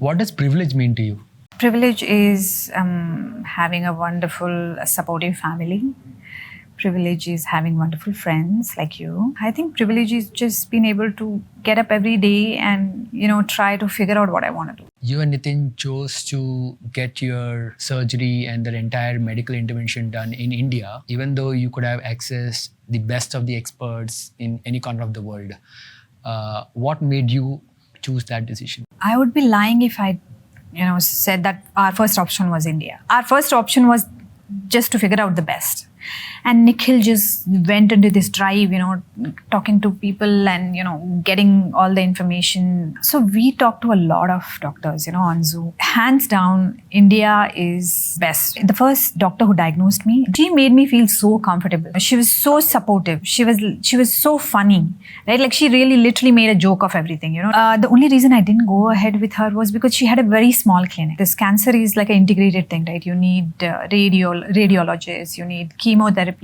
What does privilege mean to you? Privilege is having a wonderful, supportive family. Privilege is having wonderful friends like you. I think privilege is just being able to get up every day and, try to figure out what I want to do. You and Nitin chose to get your surgery and the entire medical intervention done in India, even though you could have accessed the best of the experts in any corner of the world. What made you choose that decision? I would be lying if I, said that our first option was India. Our first option was just to figure out the best. And Nikhil just went into this drive, talking to people and, getting all the information. So we talked to a lot of doctors, on Zoom. Hands down, India is best. The first doctor who diagnosed me, she made me feel so comfortable. She was so supportive. She was so funny, right? Like she really literally made a joke of everything, The only reason I didn't go ahead with her was because she had a very small clinic. This cancer is like an integrated thing, right? You need radiologists, you need chemotherapy.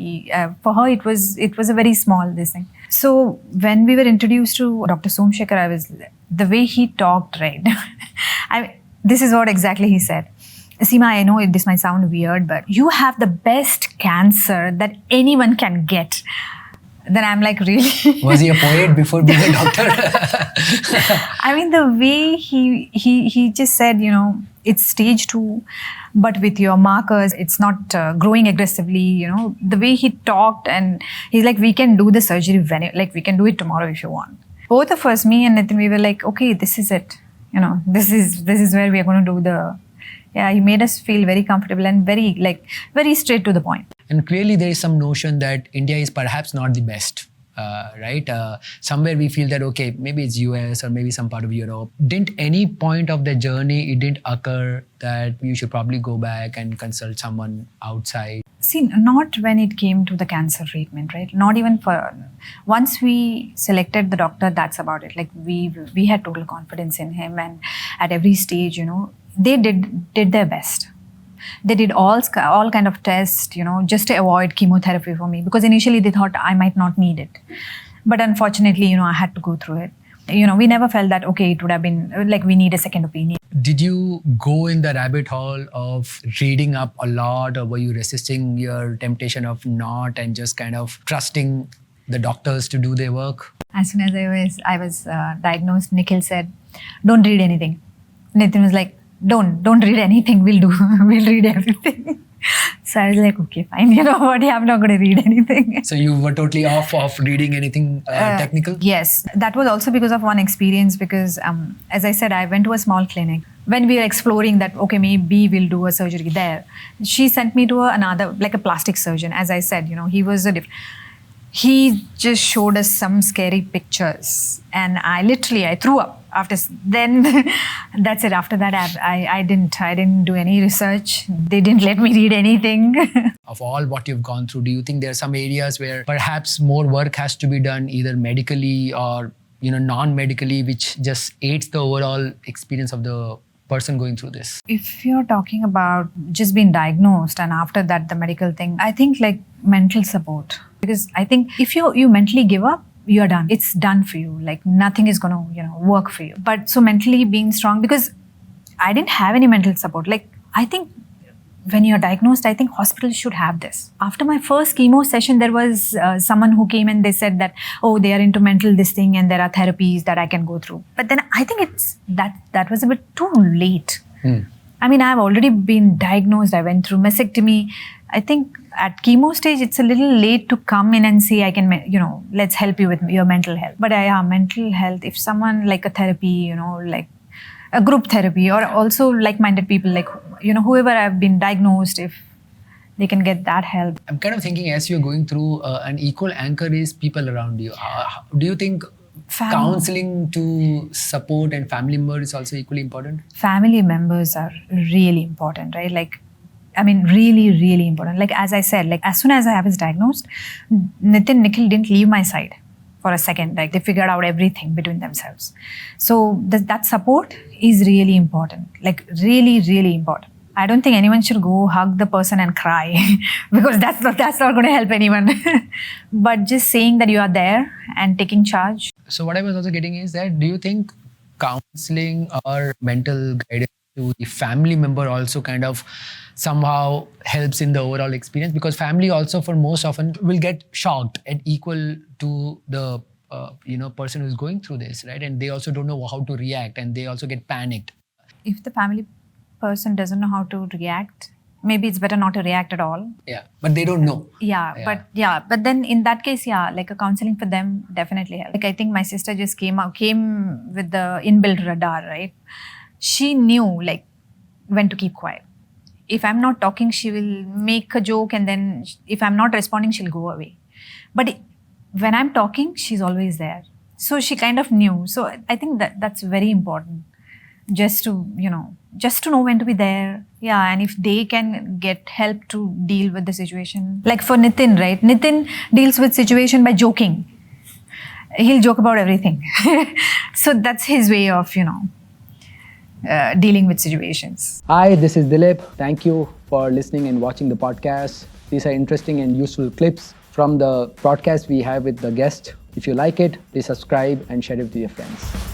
For her, it was a very small thing. So when we were introduced to Dr. Somshekhar, the way he talked, right? This is what exactly he said. Seema, I know this might sound weird, but you have the best cancer that anyone can get. Then I'm like, really? Was he a poet before being a doctor? I mean, the way he just said, it's stage 2, but with your markers, it's not growing aggressively, The way he talked, and he's like, we can do the surgery we can do it tomorrow if you want. Both of us, me and Nitin, we were like, okay, this is it. This is where we are going to do he made us feel very comfortable and very straight to the point. And clearly there is some notion that India is perhaps not the best, right? Somewhere we feel that, okay, maybe it's US or maybe some part of Europe. Didn't any point of the journey, it didn't occur that you should probably go back and consult someone outside? See, not when it came to the cancer treatment, right? Not even once we selected the doctor, that's about it. Like we had total confidence in him, and at every stage, they did their best. They did all kind of tests, just to avoid chemotherapy for me, because initially they thought I might not need it. But unfortunately, I had to go through it. We never felt that, okay, it would have been like we need a second opinion. Did you go in the rabbit hole of reading up a lot, or were you resisting your temptation of not and just kind of trusting the doctors to do their work? As soon as I was diagnosed, Nikhil said, don't read anything. Nitin was like, don't read anything, we'll read everything. So I was like, okay, fine, what, I'm not going to read anything. So you were totally off of reading anything technical? Yes, that was also because of one experience, because as I said, I went to a small clinic. When we were exploring that, okay, maybe we'll do a surgery there, she sent me to another, like a plastic surgeon. As I said, he was he just showed us some scary pictures, and I threw up. Then that's it. After that, I didn't do any research. They didn't let me read anything. Of all what you've gone through, do you think there are some areas where perhaps more work has to be done, either medically or non-medically, which just aids the overall experience of the person going through this? If you're talking about just being diagnosed and after that the medical thing, I think like mental support. Because I think if you mentally give up, you're done. It's done for you. Like nothing is going to, work for you. But so mentally being strong, because I didn't have any mental support. Like I think when you're diagnosed, I think hospitals should have this. After my first chemo session, there was someone who came and they said that, oh, they are into mental this thing and there are therapies that I can go through. But then I think that was a bit too late. I mean, I've already been diagnosed. I went through mastectomy. I think at chemo stage, it's a little late to come in and say, I can, let's help you with your mental health. But mental health, if someone like a therapy, like a group therapy, or also like-minded people, like, whoever have been diagnosed, if they can get that help. I'm kind of thinking as you're going through, an equal anchor is people around you. Do you think counseling to support and family members is also equally important? Family members are really important, right? Like, I mean, really, really important. Like, as I said, like, as soon as I was diagnosed, Nikhil didn't leave my side for a second. Like, they figured out everything between themselves. So that support is really important. Like, really, really important. I don't think anyone should go hug the person and cry because that's not going to help anyone. But just saying that you are there and taking charge. So what I was also getting is that, do you think counseling or mental guidance to the family member also kind of somehow helps in the overall experience, because family also for most often will get shocked and equal to the person who's going through this, right? And they also don't know how to react, and they also get panicked. If the family person doesn't know how to react, maybe it's better not to react at all. Yeah, but they don't know. But then in that case, like a counseling for them definitely helps. Like I think my sister just came with the inbuilt radar, right? She knew like when to keep quiet. If I'm not talking, she will make a joke, and then if I'm not responding, she'll go away. But when I'm talking, she's always there. So she kind of knew. So I think that's very important. Just to know when to be there. Yeah, and if they can get help to deal with the situation. Like for Nitin, right? Nitin deals with situation by joking. He'll joke about everything. So that's his way of, dealing with situations. Hi, this is Dilip. Thank you for listening and watching the podcast. These are interesting and useful clips from the podcast we have with the guest. If you like it, please subscribe and share it with your friends.